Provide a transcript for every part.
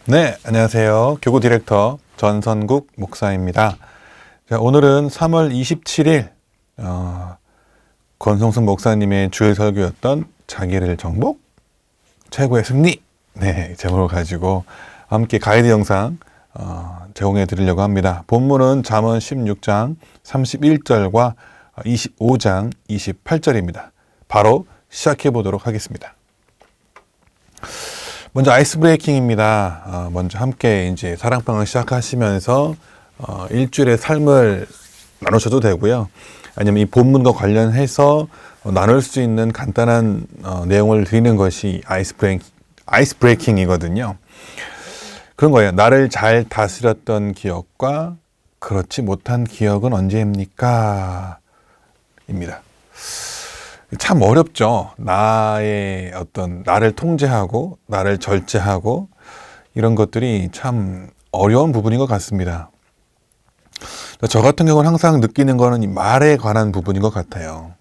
네, 안녕하세요. 교구 디렉터 전선국 목사입니다. 자, 오늘은 3월 27일 권성순 목사님의 주일 설교였던 자기를 정복, 최고의 승리, 네, 제목을 가지고 함께 가이드 영상 제공해 드리려고 합니다. 본문은 잠언 16장 31절과 25장 28절입니다. 바로 시작해 보도록 하겠습니다. 먼저 아이스 브레이킹입니다. 먼저 함께 이제 사랑방을 시작하시면서 일주일의 삶을 나누셔도 되고요. 아니면 이 본문과 관련해서 나눌 수 있는 간단한 내용을 드리는 것이 아이스 브레이킹이거든요. 그런 거예요. 나를 잘 다스렸던 기억과 그렇지 못한 기억은 언제입니까? 입니다. 참 어렵죠. 나의 나를 통제하고, 나를 절제하고, 이런 것들이 참 어려운 부분인 것 같습니다. 저 같은 경우는 항상 느끼는 거는 이 말에 관한 부분인 것 같아요.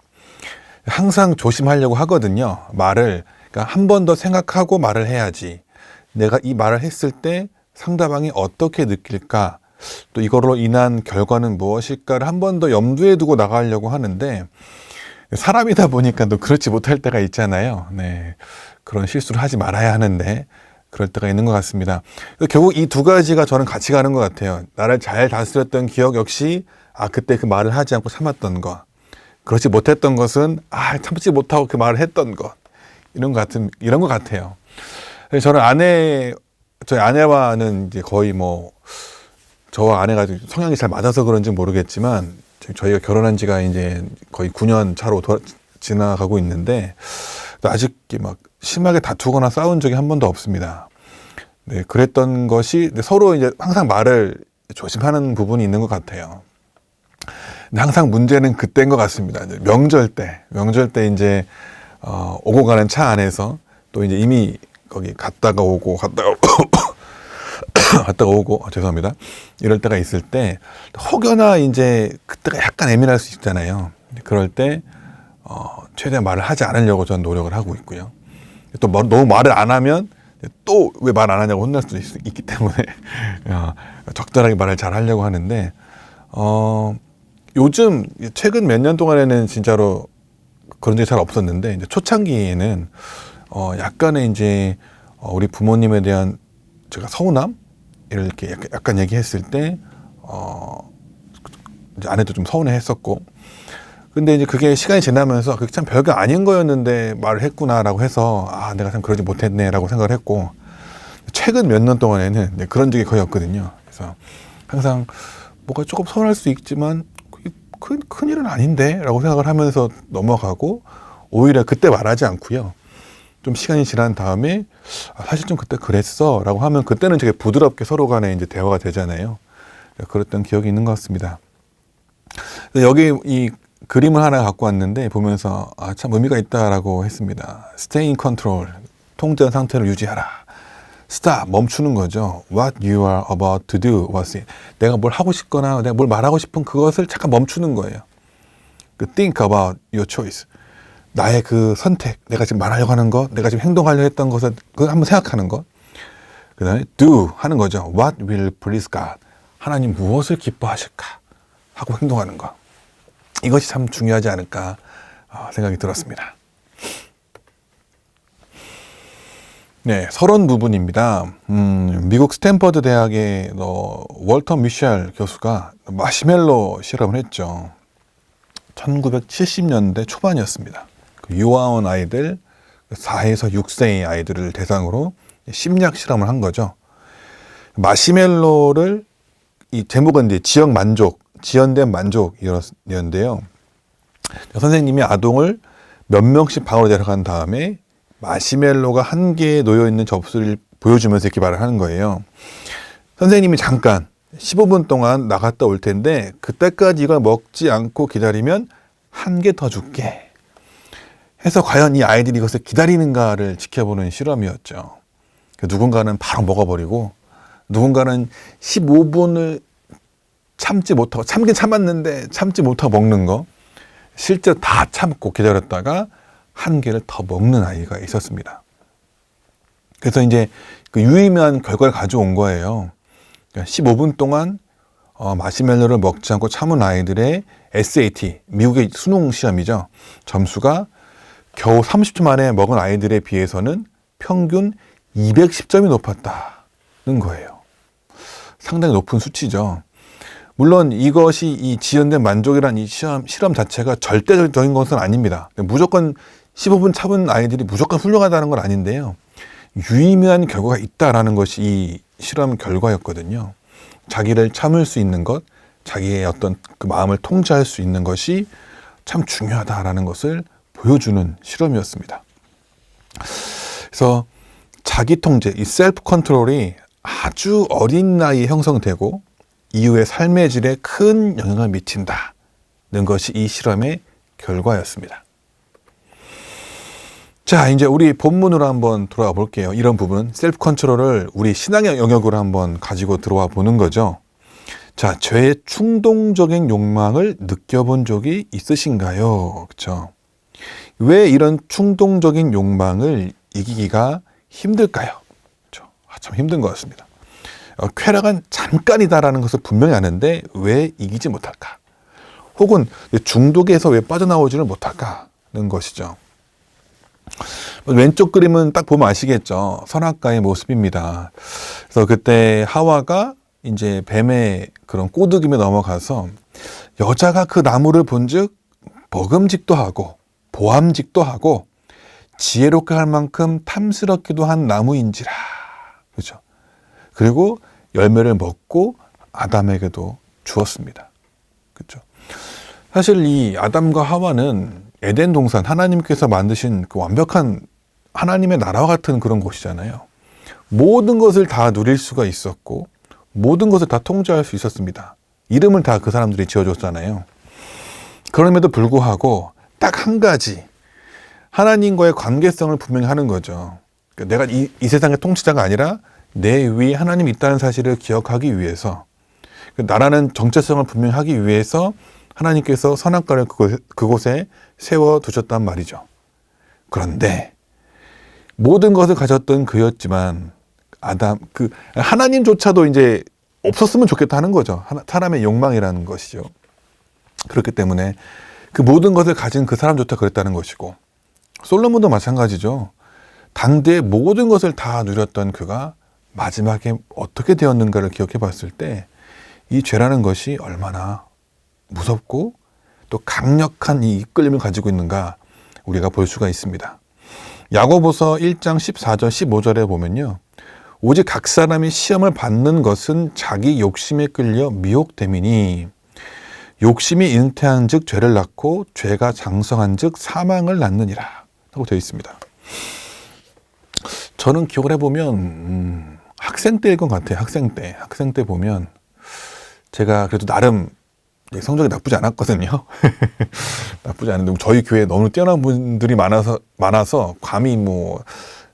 항상 조심하려고 하거든요. 그러니까 한 번 더 생각하고 말을 해야지. 내가 이 말을 했을 때 상대방이 어떻게 느낄까? 또 이거로 인한 결과는 무엇일까를 한 번 더 염두에 두고 나가려고 하는데, 사람이다 보니까 또 그렇지 못할 때가 있잖아요. 네, 그런 실수를 하지 말아야 하는데 그럴 때가 있는 것 같습니다. 결국 이 두 가지가 저는 같이 가는 것 같아요. 나를 잘 다스렸던 기억 역시 그때 그 말을 하지 않고 참았던 것, 그렇지 못했던 것은 참지 못하고 그 말을 했던 것, 이런 것 같아요. 저는 저희 아내와는 이제 거의 저와 아내가 성향이 잘 맞아서 그런지 모르겠지만, 저희가 결혼한 지가 이제 거의 9년 차로 지나가고 있는데, 아직 막 심하게 다투거나 싸운 적이 한 번도 없습니다. 네, 그랬던 것이 서로 이제 항상 말을 조심하는 부분이 있는 것 같아요. 근데 항상 문제는 그때인 것 같습니다. 명절 때 이제 오고 가는 차 안에서 또 이제 이미 거기 갔다가 오고 죄송합니다. 이럴 때가 있을 때 혹여나 이제 그때가 약간 예민할 수 있잖아요. 그럴 때 최대한 말을 하지 않으려고 저는 노력을 하고 있고요. 또 너무 말을 안 하면 또 왜 말 안 하냐고 혼날 수도 있기 때문에 적절하게 말을 잘 하려고 하는데, 요즘 최근 몇 년 동안에는 진짜로 그런 적이 잘 없었는데, 이제 초창기에는 약간의 이제 우리 부모님에 대한 제가 서운함 이렇게 약간 얘기했을 때 이제 아내도 좀 서운해했었고, 근데 이제 그게 시간이 지나면서 그게 참 별거 아닌 거였는데 말을 했구나라고 해서 내가 참 그러지 못했네라고 생각을 했고, 최근 몇 년 동안에는 그런 적이 거의 없거든요. 그래서 항상 뭐가 조금 서운할 수 있지만 큰 일은 아닌데라고 생각을 하면서 넘어가고, 오히려 그때 말하지 않고요. 좀 시간이 지난 다음에 사실 좀 그때 그랬어 라고 하면 그때는 되게 부드럽게 서로 간에 이제 대화가 되잖아요. 그랬던 기억이 있는 것 같습니다. 여기 이 그림을 하나 갖고 왔는데 보면서 참 의미가 있다라고 했습니다. Stay in control, 통제한 상태를 유지하라. Stop, 멈추는 거죠. What you are about to do, what's it? 내가 뭘 하고 싶거나 내가 뭘 말하고 싶은 그것을 잠깐 멈추는 거예요. Think about your choice. 나의 그 선택, 내가 지금 말하려고 하는 것, 내가 지금 행동하려고 했던 것을 그걸 한번 생각하는 것. 그 다음에 do 하는 거죠. What will please God? 하나님 무엇을 기뻐하실까? 하고 행동하는 것. 이것이 참 중요하지 않을까 생각이 들었습니다. 네, 서론 부분입니다. 미국 스탠퍼드 대학의 월터 미셸 교수가 마시멜로 실험을 했죠. 1970년대 초반이었습니다. 유아원 아이들 4에서 6세의 아이들을 대상으로 심리학 실험을 한 거죠. 마시멜로를 이 제목은 이제 지연된 만족이었는데요. 선생님이 아동을 몇 명씩 방으로 데려간 다음에 마시멜로가 한 개에 놓여 있는 접시를 보여주면서 이렇게 말을 하는 거예요. 선생님이 잠깐 15분 동안 나갔다 올 텐데 그때까지 이걸 먹지 않고 기다리면 한 개 더 줄게 해서 과연 이 아이들이 이것을 기다리는가를 지켜보는 실험이었죠. 누군가는 바로 먹어버리고, 누군가는 15분을 참긴 참았는데 참지 못하고 먹는 거, 실제로 다 참고 기다렸다가 한 개를 더 먹는 아이가 있었습니다. 그래서 이제 그 유의미한 결과를 가져온 거예요. 그러니까 15분 동안 마시멜로를 먹지 않고 참은 아이들의 SAT, 미국의 수능 시험이죠. 점수가 겨우 30초 만에 먹은 아이들에 비해서는 평균 210점이 높았다는 거예요. 상당히 높은 수치죠. 물론 이것이 이 지연된 만족이라는 이 실험 자체가 절대적인 것은 아닙니다. 무조건 15분 참은 아이들이 무조건 훌륭하다는 건 아닌데요. 유의미한 결과가 있다라는 것이 이 실험 결과였거든요. 자기를 참을 수 있는 것, 자기의 어떤 그 마음을 통제할 수 있는 것이 참 중요하다라는 것을 보여주는 실험이었습니다. 그래서 자기 통제, 이 셀프 컨트롤이 아주 어린 나이에 형성되고 이후의 삶의 질에 큰 영향을 미친다는 것이 이 실험의 결과였습니다. 자, 이제 우리 본문으로 한번 돌아가 볼게요. 이런 부분, 셀프 컨트롤을 우리 신앙의 영역으로 한번 가지고 들어와 보는 거죠. 자, 죄의 충동적인 욕망을 느껴본 적이 있으신가요? 그렇죠? 왜 이런 충동적인 욕망을 이기기가 힘들까요? 그렇죠? 참 힘든 것 같습니다. 쾌락은 잠깐이다라는 것을 분명히 아는데 왜 이기지 못할까? 혹은 중독에서 왜 빠져나오지를 못할까는 것이죠. 왼쪽 그림은 딱 보면 아시겠죠? 선악과의 모습입니다. 그래서 그때 하와가 이제 뱀의 그런 꼬드김에 넘어가서 여자가 그 나무를 본즉 먹음직도 하고 보암직도 하고 지혜롭게 할 만큼 탐스럽기도 한 나무인지라. 그렇죠? 그리고 열매를 먹고 아담에게도 주었습니다. 그렇죠? 사실 이 아담과 하와는 에덴 동산, 하나님께서 만드신 그 완벽한 하나님의 나라와 같은 그런 곳이잖아요. 모든 것을 다 누릴 수가 있었고 모든 것을 다 통제할 수 있었습니다. 이름을 다 그 사람들이 지어줬잖아요. 그럼에도 불구하고 딱 한 가지 하나님과의 관계성을 분명히 하는 거죠. 그러니까 내가 이 세상의 통치자가 아니라 내 위에 하나님이 있다는 사실을 기억하기 위해서, 나라는 정체성을 분명히 하기 위해서 하나님께서 선악과를 그곳에 세워두셨단 말이죠. 그런데 모든 것을 가졌던 그였지만 하나님조차도 이제 없었으면 좋겠다 하는 거죠. 사람의 욕망이라는 것이죠. 그렇기 때문에 그 모든 것을 가진 그 사람조차 그랬다는 것이고, 솔로몬도 마찬가지죠. 당대의 모든 것을 다 누렸던 그가 마지막에 어떻게 되었는가를 기억해 봤을 때 이 죄라는 것이 얼마나 무섭고 또 강력한 이 이끌림을 가지고 있는가 우리가 볼 수가 있습니다. 야고보서 1장 14절 15절에 보면요. 오직 각 사람이 시험을 받는 것은 자기 욕심에 끌려 미혹됨이니 욕심이 잉태한 즉 죄를 낳고 죄가 장성한 즉 사망을 낳느니라 하고 되어 있습니다. 저는 기억을 해보면 학생 때일 것 같아요. 학생 때 보면 제가 그래도 나름 성적이 나쁘지 않았거든요. 나쁘지 않은데 저희 교회에 너무 뛰어난 분들이 많아서 감히 뭐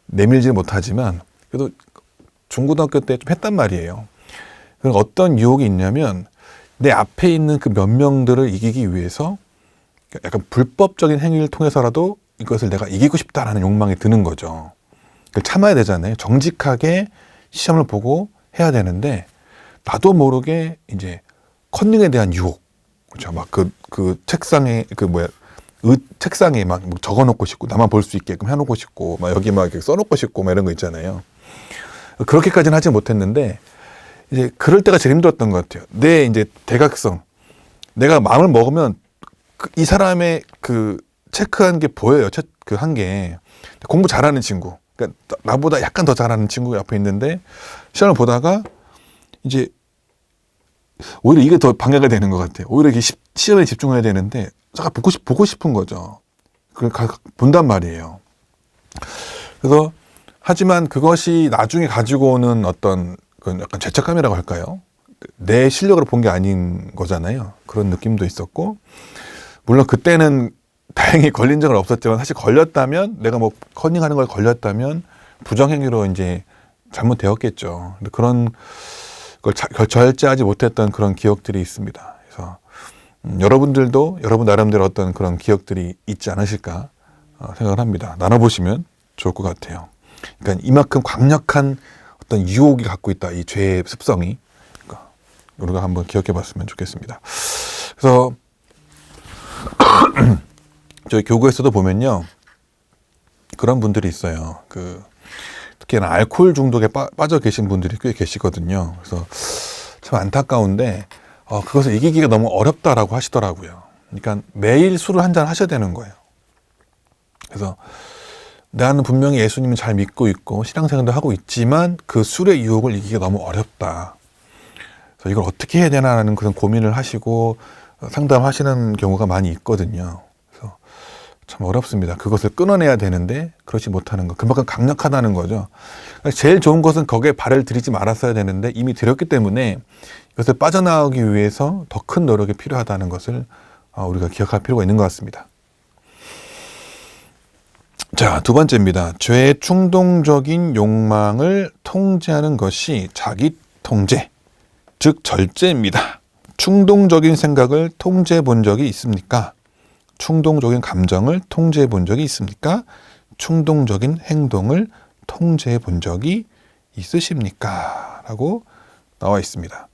내밀지 못하지만 그래도 중고등학교 때 좀 했단 말이에요. 그럼 어떤 유혹이 있냐면 내 앞에 있는 그 몇 명들을 이기기 위해서 약간 불법적인 행위를 통해서라도 이것을 내가 이기고 싶다라는 욕망이 드는 거죠. 그걸 참아야 되잖아요. 정직하게 시험을 보고 해야 되는데 나도 모르게 이제 컨닝에 대한 유혹, 그렇죠. 막 그 책상에 책상에 막 적어놓고 싶고 나만 볼 수 있게끔 해놓고 싶고 막 여기 막 이렇게 써놓고 싶고 막 이런 거 있잖아요. 그렇게까지는 하지 못했는데 이제 그럴 때가 제일 힘들었던 것 같아요. 내 이제 대각성, 내가 마음을 먹으면 이 사람의 그 체크한 게 보여요. 그 한 게 공부 잘하는 친구, 그러니까 나보다 약간 더 잘하는 친구가 옆에 있는데 시험을 보다가 이제 오히려 이게 더 방해가 되는 것 같아요. 오히려 이게 시험에 집중해야 되는데 제가 보고 싶은 거죠. 그걸 본단 말이에요. 그래서 하지만 그것이 나중에 가지고 오는 어떤 약간 죄책감이라고 할까요? 내 실력으로 본 게 아닌 거잖아요. 그런 느낌도 있었고, 물론 그때는 다행히 걸린 적은 없었지만 사실 걸렸다면 내가 뭐 커닝하는 걸 걸렸다면 부정행위로 이제 잘못되었겠죠. 근데 그런 걸 절제하지 못했던 그런 기억들이 있습니다. 그래서 여러분들도 여러분 나름대로 어떤 그런 기억들이 있지 않으실까 생각을 합니다. 나눠보시면 좋을 것 같아요. 그러니까 이만큼 강력한 어떤 유혹이 갖고 있다. 이 죄의 습성이. 그러니까 우리가 한번 기억해 봤으면 좋겠습니다. 그래서 저희 교구에서도 보면요. 그런 분들이 있어요. 특히나 알코올 중독에 빠져 계신 분들이 꽤 계시거든요. 그래서 참 안타까운데 그것을 이기기가 너무 어렵다라고 하시더라고요. 그러니까 매일 술을 한 잔 하셔야 되는 거예요. 그래서 나는 분명히 예수님을 잘 믿고 있고 신앙생활도 하고 있지만 그 술의 유혹을 이기기가 너무 어렵다. 그래서 이걸 어떻게 해야 되나라는 그런 고민을 하시고 상담하시는 경우가 많이 있거든요. 그래서 참 어렵습니다. 그것을 끊어내야 되는데 그렇지 못하는 것. 그만큼 강력하다는 거죠. 제일 좋은 것은 거기에 발을 들이지 말았어야 되는데 이미 들였기 때문에 이것을 빠져나오기 위해서 더 큰 노력이 필요하다는 것을 우리가 기억할 필요가 있는 것 같습니다. 자, 두 번째입니다. 죄의 충동적인 욕망을 통제하는 것이 자기 통제, 즉 절제입니다. 충동적인 생각을 통제해 본 적이 있습니까? 충동적인 감정을 통제해 본 적이 있습니까? 충동적인 행동을 통제해 본 적이 있으십니까? 라고 나와 있습니다.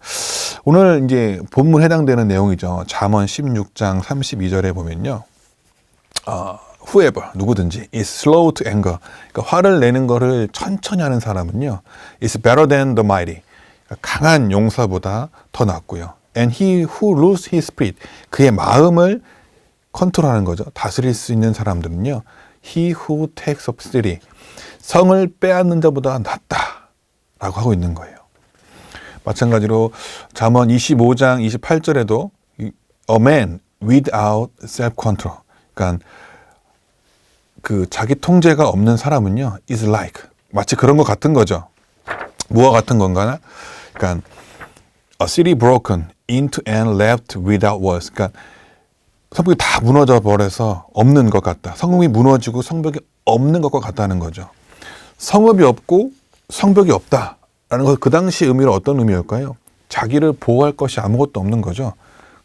오늘 이제 본문 해당되는 내용이죠. 잠언 16장 32절에 보면요. Whoever, 누구든지 is slow to anger. 그러니까 화를 내는 거를 천천히 하는 사람은요. is better than the mighty. 그러니까 강한 용사보다 더 낫고요. And he who rules his spirit. 그의 마음을 컨트롤하는 거죠. 다스릴 수 있는 사람들은요. He who takes up city. 성을 빼앗는 자보다 낫다. 라고 하고 있는 거예요. 마찬가지로 잠언 25장 28절에도 A man without self-control. 그러니까 자기 통제가 없는 사람은요, is like. 마치 그런 것 같은 거죠. 무엇 같은 건가? 그러니까, a city broken into and left without walls. 그러니까, 성벽이 다 무너져 버려서 없는 것 같다. 성읍이 무너지고 성벽이 없는 것과 같다는 거죠. 성읍이 없고 성벽이 없다라는 것, 그 당시 의미는 어떤 의미일까요? 자기를 보호할 것이 아무것도 없는 거죠.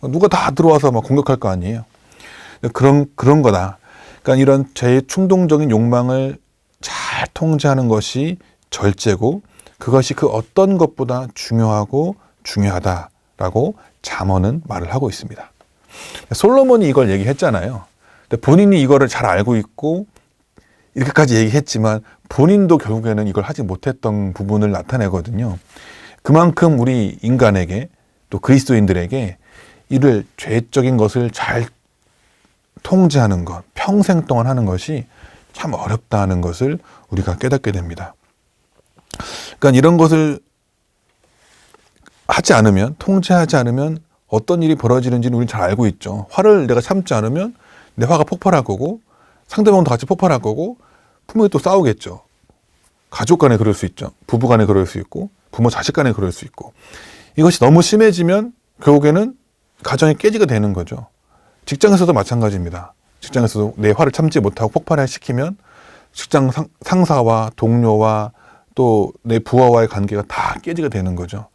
누가 다 들어와서 막 공격할 거 아니에요. 그런 거다. 그러니까 이런 죄의 충동적인 욕망을 잘 통제하는 것이 절제고 그것이 그 어떤 것보다 중요하고 중요하다라고 잠언은 말을 하고 있습니다. 솔로몬이 이걸 얘기했잖아요. 근데 본인이 이거를 잘 알고 있고 이렇게까지 얘기했지만 본인도 결국에는 이걸 하지 못했던 부분을 나타내거든요. 그만큼 우리 인간에게 또 그리스도인들에게 이를 죄적인 것을 잘 통제하는 것, 평생 동안 하는 것이 참 어렵다는 것을 우리가 깨닫게 됩니다. 그러니까 이런 것을 하지 않으면, 통제하지 않으면 어떤 일이 벌어지는지는 우리는 잘 알고 있죠. 화를 내가 참지 않으면 내 화가 폭발할 거고 상대방도 같이 폭발할 거고 분명히 또 싸우겠죠. 가족 간에 그럴 수 있죠. 부부 간에 그럴 수 있고 부모 자식 간에 그럴 수 있고 이것이 너무 심해지면 결국에는 가정이 깨지게 되는 거죠. 직장에서도 마찬가지입니다. 직장에서도 내 화를 참지 못하고 폭발을 시키면 직장 상사와 동료와 또 내 부하와의 관계가 다 깨지게 되는 거죠.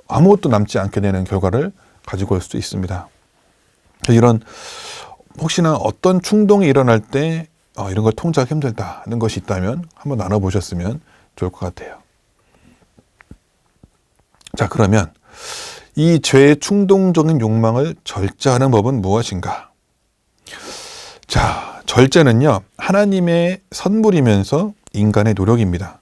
아무것도 남지 않게 되는 결과를 가지고 올 수도 있습니다. 이런 혹시나 어떤 충동이 일어날 때 이런 걸 통제하기 힘들다는 것이 있다면 한번 나눠보셨으면 좋을 것 같아요. 자, 그러면 이 죄의 충동적인 욕망을 절제하는 법은 무엇인가? 자, 절제는요, 하나님의 선물이면서 인간의 노력입니다.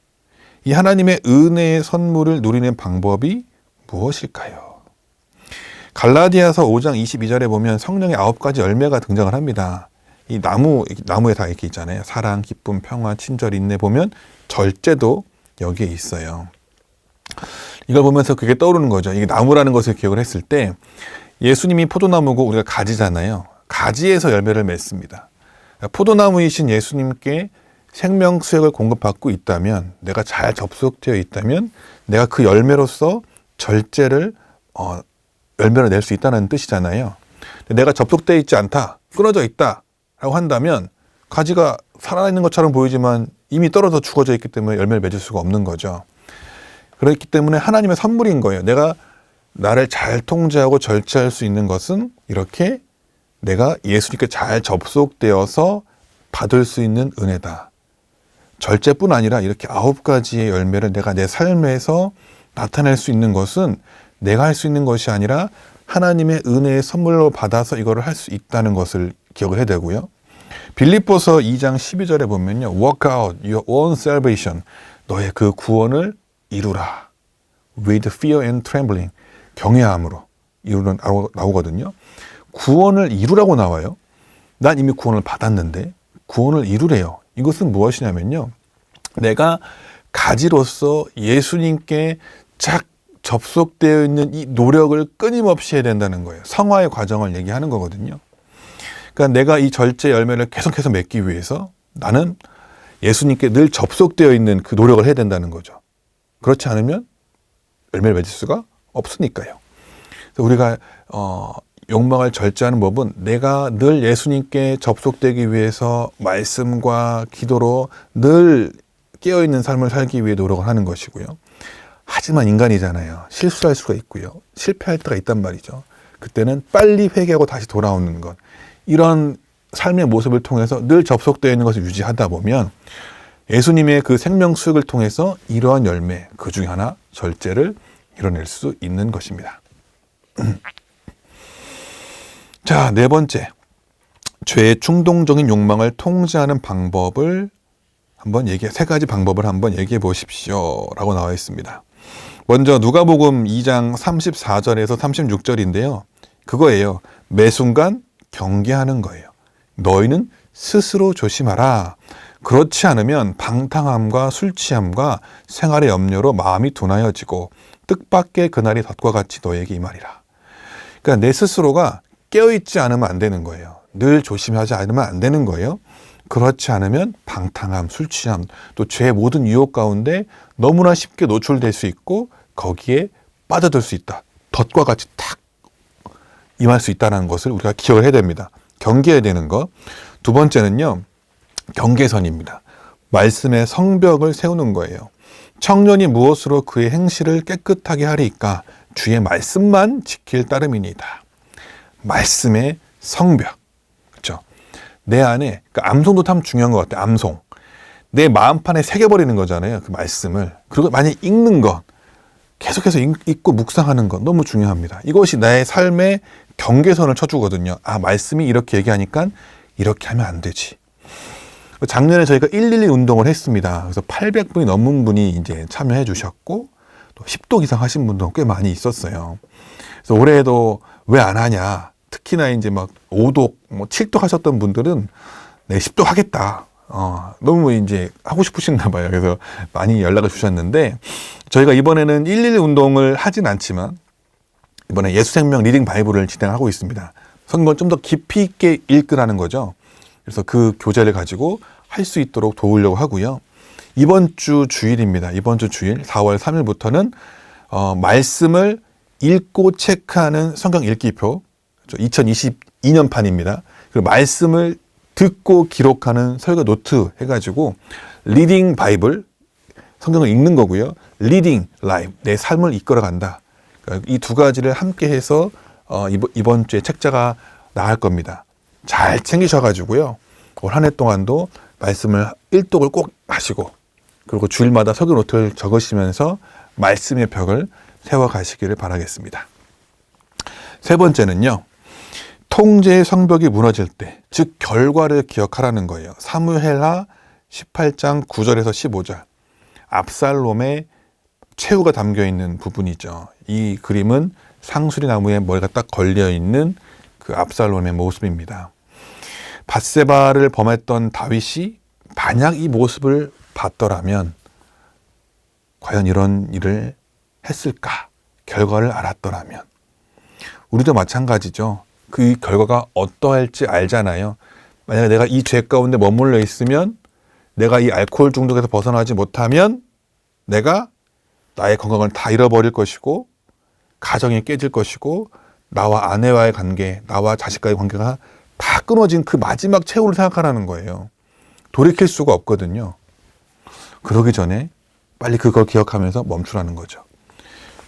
이 하나님의 은혜의 선물을 누리는 방법이 무엇일까요? 갈라디아서 5장 22절에 보면 성령의 9가지 열매가 등장을 합니다. 이 나무에 다 이렇게 있잖아요. 사랑, 기쁨, 평화, 친절, 인내 보면 절제도 여기에 있어요. 이걸 보면서 그게 떠오르는 거죠. 이게 나무라는 것을 기억을 했을 때 예수님이 포도나무고 우리가 가지잖아요. 가지에서 열매를 맺습니다. 포도나무이신 예수님께 생명 수액을 공급받고 있다면, 내가 잘 접속되어 있다면 내가 그 열매로서 절제를 열매를 낼 수 있다는 뜻이잖아요. 내가 접속되어 있지 않다, 끊어져 있다 라고 한다면 가지가 살아있는 것처럼 보이지만 이미 떨어져 죽어져 있기 때문에 열매를 맺을 수가 없는 거죠. 그렇기 때문에 하나님의 선물인 거예요. 내가 나를 잘 통제하고 절제할 수 있는 것은 이렇게 내가 예수님께 잘 접속되어서 받을 수 있는 은혜다. 절제뿐 아니라 이렇게 9가지의 열매를 내가 내 삶에서 나타낼 수 있는 것은 내가 할 수 있는 것이 아니라 하나님의 은혜의 선물로 받아서 이거를 할 수 있다는 것을 기억을 해야 되고요. 빌립보서 2장 12절에 보면요. Work out your own salvation. 너의 그 구원을 이루라. With fear and trembling. 경외함으로 이루는 나오거든요. 구원을 이루라고 나와요. 난 이미 구원을 받았는데 구원을 이루래요. 이것은 무엇이냐면요. 내가 가지로서 예수님께 쫙 접속되어 있는 이 노력을 끊임없이 해야 된다는 거예요. 성화의 과정을 얘기하는 거거든요. 그러니까 내가 이 절제 열매를 계속해서 맺기 위해서 나는 예수님께 늘 접속되어 있는 그 노력을 해야 된다는 거죠. 그렇지 않으면 열매를 맺을 수가 없으니까요. 그래서 우리가 욕망을 절제하는 법은 내가 늘 예수님께 접속되기 위해서 말씀과 기도로 늘 깨어있는 삶을 살기 위해 노력을 하는 것이고요. 하지만 인간이잖아요. 실수할 수가 있고요. 실패할 때가 있단 말이죠. 그때는 빨리 회개하고 다시 돌아오는 것. 이런 삶의 모습을 통해서 늘 접속되어 있는 것을 유지하다 보면 예수님의 그 생명 수육을 통해서 이러한 열매, 그 중에 하나 절제를 이뤄낼 수 있는 것입니다. 자, 네 번째. 죄의 충동적인 욕망을 통제하는 방법을 세 가지 방법을 한번 얘기해 보십시오. 라고 나와 있습니다. 먼저 누가복음 2장 34절에서 36절인데요. 그거예요. 매 순간 경계하는 거예요. 너희는 스스로 조심하라. 그렇지 않으면 방탕함과 술 취함과 생활의 염려로 마음이 둔하여지고 뜻밖의 그날이 덫과 같이 너에게 임하리라. 그러니까 내 스스로가 깨어있지 않으면 안 되는 거예요. 늘 조심하지 않으면 안 되는 거예요. 그렇지 않으면 방탕함, 술 취함, 또 죄의 모든 유혹 가운데 너무나 쉽게 노출될 수 있고 거기에 빠져들 수 있다. 덫과 같이 탁 임할 수 있다는 것을 우리가 기억을 해야 됩니다. 경계해야 되는 것. 두 번째는요. 경계선입니다. 말씀의 성벽을 세우는 거예요. 청년이 무엇으로 그의 행실을 깨끗하게 하리이까 주의 말씀만 지킬 따름이니이다. 말씀의 성벽. 그렇죠? 내 안에 그러니까 암송도 참 중요한 것 같아요. 암송. 내 마음판에 새겨버리는 거잖아요. 그 말씀을. 그리고 만약 읽는 것. 계속해서 읽고 묵상하는 것 너무 중요합니다. 이것이 나의 삶의 경계선을 쳐주거든요. 아, 말씀이 이렇게 얘기하니까 이렇게 하면 안 되지. 작년에 저희가 112 운동을 했습니다. 그래서 800분이 넘는 분이 이제 참여해 주셨고 또 10독 이상 하신 분도 꽤 많이 있었어요. 그래서 올해에도 왜 안 하냐. 특히나 이제 막 5독, 7독 하셨던 분들은 네, 10독 하겠다. 너무 이제 하고 싶으신가 봐요. 그래서 많이 연락을 주셨는데 저희가 이번에는 112 운동을 하진 않지만 이번에 예수생명 리딩 바이블을 진행하고 있습니다. 성경을 좀 더 깊이 있게 읽으라는 거죠. 그래서 그 교재를 가지고 할 수 있도록 도우려고 하고요. 이번 주 주일입니다. 이번 주 주일 4월 3일부터는 말씀을 읽고 체크하는 성경 읽기표 2022년판입니다. 그리고 말씀을 듣고 기록하는 설교 노트 해가지고 리딩 바이블 성경을 읽는 거고요. 리딩 라이브 내 삶을 이끌어간다. 그러니까 이 두 가지를 함께 해서 이번 주에 책자가 나갈 겁니다. 잘 챙기셔가지고요. 올 한 해 동안도 말씀을 1독을 꼭 하시고 그리고 주일마다 설교 노트를 적으시면서 말씀의 벽을 세워가시기를 바라겠습니다. 세 번째는요. 통제의 성벽이 무너질 때, 즉 결과를 기억하라는 거예요. 사무엘하 18장 9절에서 15절. 압살롬의 최후가 담겨있는 부분이죠. 이 그림은 상수리 나무에 머리가 딱 걸려있는 그 압살롬의 모습입니다. 밧세바를 범했던 다윗이 만약 이 모습을 봤더라면 과연 이런 일을 했을까? 결과를 알았더라면. 우리도 마찬가지죠. 그 결과가 어떠할지 알잖아요. 만약에 내가 이 죄 가운데 머물러 있으면 내가 이 알코올 중독에서 벗어나지 못하면 내가 나의 건강을 다 잃어버릴 것이고 가정이 깨질 것이고 나와 아내와의 관계, 나와 자식과의 관계가 다 끊어진 그 마지막 최후를 생각하라는 거예요. 돌이킬 수가 없거든요. 그러기 전에 빨리 그걸 기억하면서 멈추라는 거죠.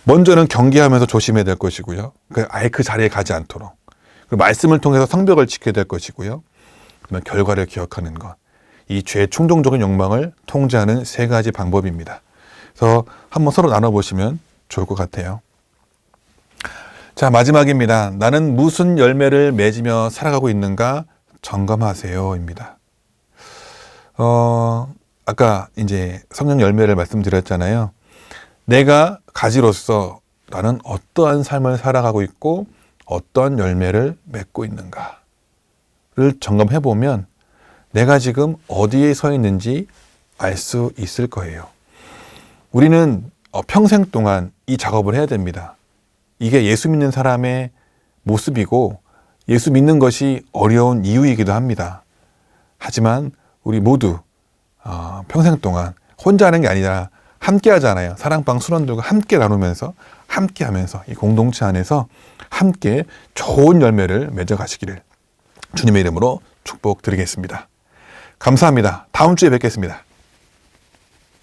먼저는 경계하면서 조심해야 될 것이고요. 아예 그 자리에 가지 않도록. 그리고 말씀을 통해서 성벽을 지켜야 될 것이고요. 그러면 결과를 기억하는 것. 이 죄 충동적인 욕망을 통제하는 세 가지 방법입니다. 그래서 한번 서로 나눠보시면 좋을 것 같아요. 자, 마지막입니다. 나는 무슨 열매를 맺으며 살아가고 있는가 점검하세요입니다. 아까 이제 성령 열매를 말씀드렸잖아요. 내가 가지로서 나는 어떠한 삶을 살아가고 있고 어떠한 열매를 맺고 있는가를 점검해 보면 내가 지금 어디에 서 있는지 알 수 있을 거예요. 우리는 평생 동안 이 작업을 해야 됩니다. 이게 예수 믿는 사람의 모습이고 예수 믿는 것이 어려운 이유이기도 합니다. 하지만 우리 모두 평생 동안 혼자 하는 게 아니라 함께 하잖아요. 사랑방 순원들과 함께 나누면서 함께 하면서 이 공동체 안에서 함께 좋은 열매를 맺어 가시기를 주님의 이름으로 축복드리겠습니다. 감사합니다. 다음 주에 뵙겠습니다.